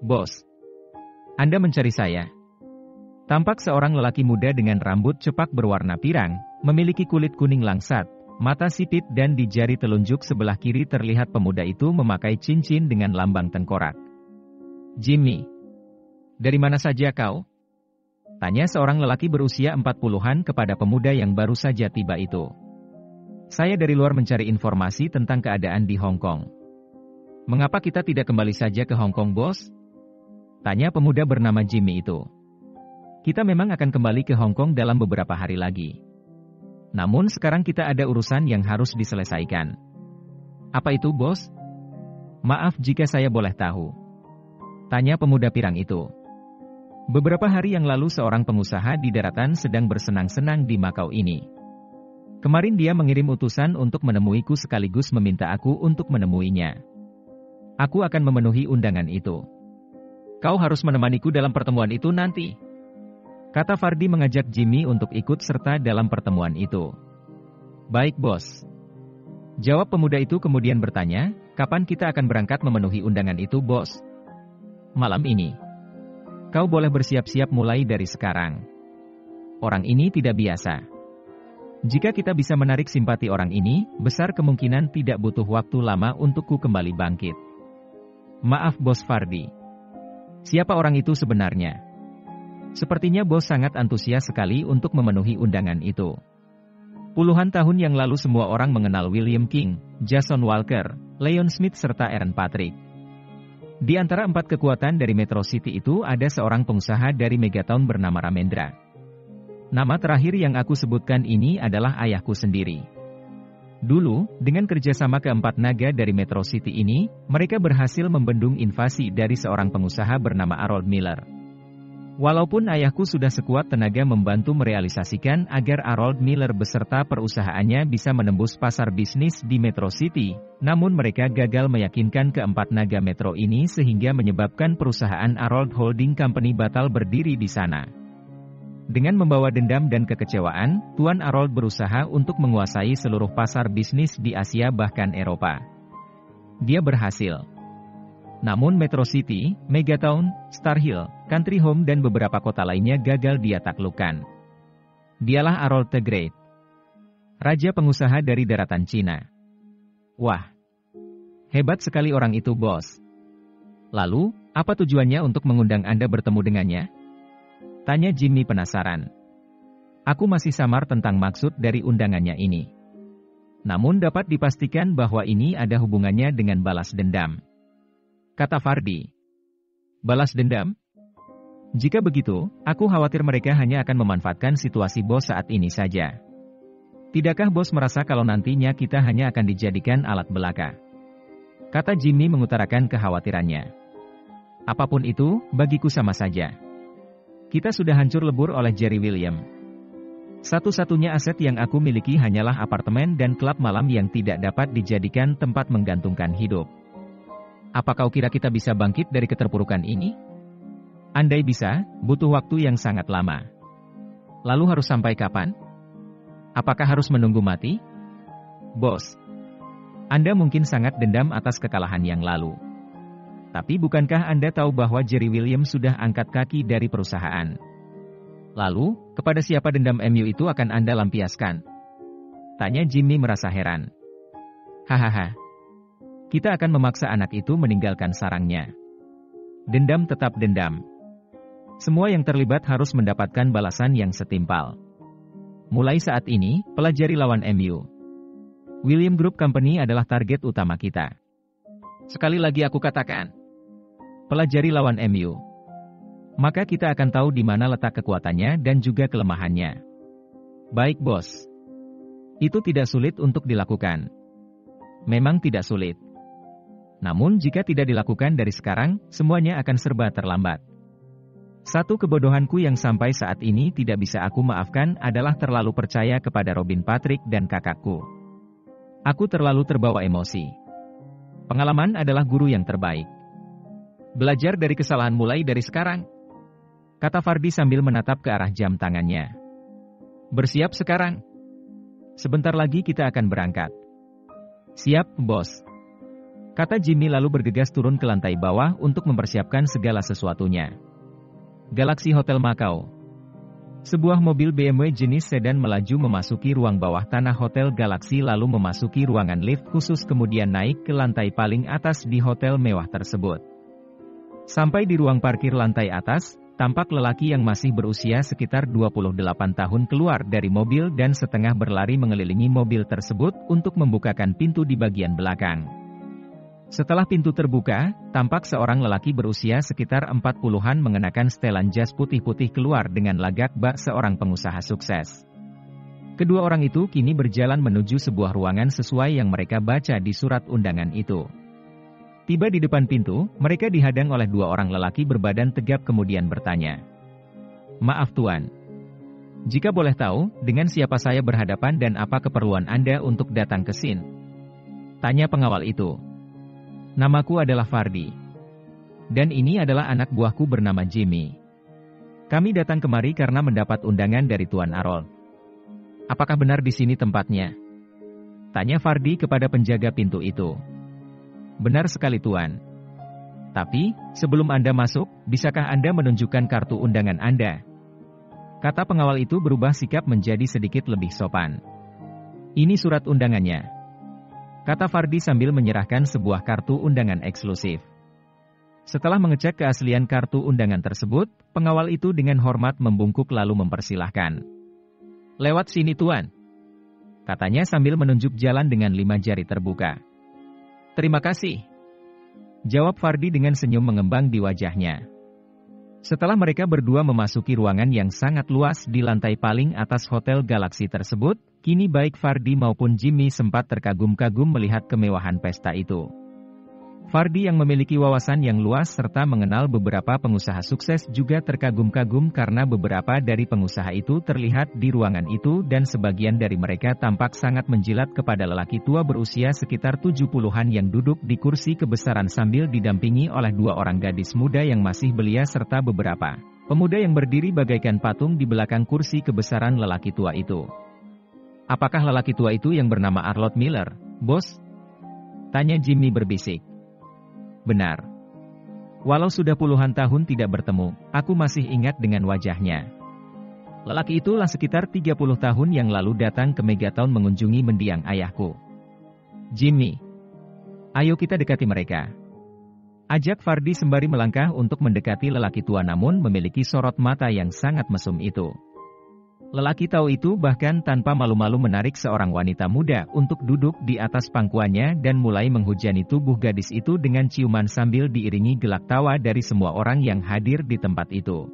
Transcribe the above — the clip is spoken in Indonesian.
Bos, Anda mencari saya? Tampak seorang lelaki muda dengan rambut cepak berwarna pirang, memiliki kulit kuning langsat, mata sipit dan di jari telunjuk sebelah kiri terlihat pemuda itu memakai cincin dengan lambang tengkorak. Jimmy, dari mana saja kau? Tanya seorang lelaki berusia 40-an kepada pemuda yang baru saja tiba itu. Saya dari luar mencari informasi tentang keadaan di Hong Kong. Mengapa kita tidak kembali saja ke Hong Kong, bos? Tanya pemuda bernama Jimmy itu. Kita memang akan kembali ke Hong Kong dalam beberapa hari lagi. Namun sekarang kita ada urusan yang harus diselesaikan. Apa itu, bos? Maaf jika saya boleh tahu. Tanya pemuda pirang itu. Beberapa hari yang lalu seorang pengusaha di daratan sedang bersenang-senang di Makau ini. Kemarin dia mengirim utusan untuk menemuiku sekaligus meminta aku untuk menemuinya. Aku akan memenuhi undangan itu. Kau harus menemaniku dalam pertemuan itu nanti. Kata Fardi mengajak Jimmy untuk ikut serta dalam pertemuan itu. Baik, bos. Jawab pemuda itu kemudian bertanya, kapan kita akan berangkat memenuhi undangan itu, bos? Malam ini. Kau boleh bersiap-siap mulai dari sekarang. Orang ini tidak biasa. Jika kita bisa menarik simpati orang ini, besar kemungkinan tidak butuh waktu lama untukku kembali bangkit. Maaf, bos Fardi. Siapa orang itu sebenarnya? Sepertinya bos sangat antusias sekali untuk memenuhi undangan itu. Puluhan tahun yang lalu semua orang mengenal William King, Jason Walker, Leon Smith serta Aaron Patrick. Di antara 4 kekuatan dari Metro City itu ada seorang pengusaha dari Megatown bernama Ramendra. Nama terakhir yang aku sebutkan ini adalah ayahku sendiri. Dulu, dengan kerjasama keempat naga dari Metro City ini, mereka berhasil membendung invasi dari seorang pengusaha bernama Harold Miller. Walaupun ayahku sudah sekuat tenaga membantu merealisasikan agar Harold Miller beserta perusahaannya bisa menembus pasar bisnis di Metro City, namun mereka gagal meyakinkan keempat naga Metro ini sehingga menyebabkan perusahaan Harold Holding Company batal berdiri di sana. Dengan membawa dendam dan kekecewaan, Tuan Harold berusaha untuk menguasai seluruh pasar bisnis di Asia bahkan Eropa. Dia berhasil. Namun Metro City, Megatown, Star Hill, Country Home dan beberapa kota lainnya gagal dia taklukkan. Dialah Harold the Great. Raja pengusaha dari daratan Cina. Wah, hebat sekali orang itu, bos. Lalu, apa tujuannya untuk mengundang Anda bertemu dengannya? Tanya Jimmy penasaran. Aku masih samar tentang maksud dari undangannya ini. Namun dapat dipastikan bahwa ini ada hubungannya dengan balas dendam. Kata Fardi. Balas dendam? Jika begitu, aku khawatir mereka hanya akan memanfaatkan situasi bos saat ini saja. Tidakkah bos merasa kalau nantinya kita hanya akan dijadikan alat belaka? Kata Jimmy mengutarakan kekhawatirannya. Apapun itu, bagiku sama saja. Kita sudah hancur lebur oleh Jerry William. Satu-satunya aset yang aku miliki hanyalah apartemen dan klub malam yang tidak dapat dijadikan tempat menggantungkan hidup. Apa kau kira kita bisa bangkit dari keterpurukan ini? Andai bisa, butuh waktu yang sangat lama. Lalu harus sampai kapan? Apakah harus menunggu mati? Bos, Anda mungkin sangat dendam atas kekalahan yang lalu. Tapi bukankah Anda tahu bahwa Jerry Williams sudah angkat kaki dari perusahaan? Lalu, kepada siapa dendam MU itu akan Anda lampiaskan? Tanya Jimmy merasa heran. Hahaha. Kita akan memaksa anak itu meninggalkan sarangnya. Dendam tetap dendam. Semua yang terlibat harus mendapatkan balasan yang setimpal. Mulai saat ini, pelajari lawan MU. William Group Company adalah target utama kita. Sekali lagi aku katakan, pelajari lawan MU. Maka kita akan tahu di mana letak kekuatannya dan juga kelemahannya. Baik, bos. Itu tidak sulit untuk dilakukan. Memang tidak sulit. Namun jika tidak dilakukan dari sekarang, semuanya akan serba terlambat. Satu kebodohanku yang sampai saat ini tidak bisa aku maafkan adalah terlalu percaya kepada Robin Patrick dan kakakku. Aku terlalu terbawa emosi. Pengalaman adalah guru yang terbaik. Belajar dari kesalahan mulai dari sekarang. Kata Fardi sambil menatap ke arah jam tangannya. Bersiap sekarang. Sebentar lagi kita akan berangkat. Siap, bos. Kata Jimmy lalu bergegas turun ke lantai bawah untuk mempersiapkan segala sesuatunya. Galaxy Hotel Macau. Sebuah mobil BMW jenis sedan melaju memasuki ruang bawah tanah Hotel Galaxy lalu memasuki ruangan lift khusus kemudian naik ke lantai paling atas di hotel mewah tersebut. Sampai di ruang parkir lantai atas, tampak lelaki yang masih berusia sekitar 28 tahun keluar dari mobil dan setengah berlari mengelilingi mobil tersebut untuk membukakan pintu di bagian belakang. Setelah pintu terbuka, tampak seorang lelaki berusia sekitar 40-an mengenakan setelan jas putih-putih keluar dengan lagak bak seorang pengusaha sukses. Kedua orang itu kini berjalan menuju sebuah ruangan sesuai yang mereka baca di surat undangan itu. Tiba di depan pintu, mereka dihadang oleh dua orang lelaki berbadan tegap kemudian bertanya. "Maaf Tuan. Jika boleh tahu, dengan siapa saya berhadapan dan apa keperluan Anda untuk datang ke sini?" Tanya pengawal itu. "Namaku adalah Fardi. Dan ini adalah anak buahku bernama Jimmy. Kami datang kemari karena mendapat undangan dari Tuan Arol. Apakah benar di sini tempatnya?" Tanya Fardi kepada penjaga pintu itu. "Benar sekali Tuan. Tapi, sebelum Anda masuk, bisakah Anda menunjukkan kartu undangan Anda?" Kata pengawal itu berubah sikap menjadi sedikit lebih sopan. "Ini surat undangannya," kata Fardi sambil menyerahkan sebuah kartu undangan eksklusif. Setelah mengecek keaslian kartu undangan tersebut, pengawal itu dengan hormat membungkuk lalu mempersilahkan. "Lewat sini Tuan," katanya sambil menunjuk jalan dengan 5 jari terbuka. "Terima kasih," jawab Fardi dengan senyum mengembang di wajahnya. Setelah mereka berdua memasuki ruangan yang sangat luas di lantai paling atas Hotel Galaxy tersebut, kini baik Fardi maupun Jimmy sempat terkagum-kagum melihat kemewahan pesta itu. Fardi yang memiliki wawasan yang luas serta mengenal beberapa pengusaha sukses juga terkagum-kagum karena beberapa dari pengusaha itu terlihat di ruangan itu dan sebagian dari mereka tampak sangat menjilat kepada lelaki tua berusia sekitar 70-an yang duduk di kursi kebesaran sambil didampingi oleh dua orang gadis muda yang masih belia serta beberapa pemuda yang berdiri bagaikan patung di belakang kursi kebesaran lelaki tua itu. "Apakah lelaki tua itu yang bernama Arnold Miller, Bos?" tanya Jimmy berbisik. "Benar. Walau sudah puluhan tahun tidak bertemu, aku masih ingat dengan wajahnya. Lelaki itulah sekitar 30 tahun yang lalu datang ke Megatown mengunjungi mendiang ayahku. Jimmy, ayo kita dekati mereka," ajak Fardi sembari melangkah untuk mendekati lelaki tua namun memiliki sorot mata yang sangat mesum itu. Lelaki tahu itu bahkan tanpa malu-malu menarik seorang wanita muda untuk duduk di atas pangkuannya dan mulai menghujani tubuh gadis itu dengan ciuman sambil diiringi gelak tawa dari semua orang yang hadir di tempat itu.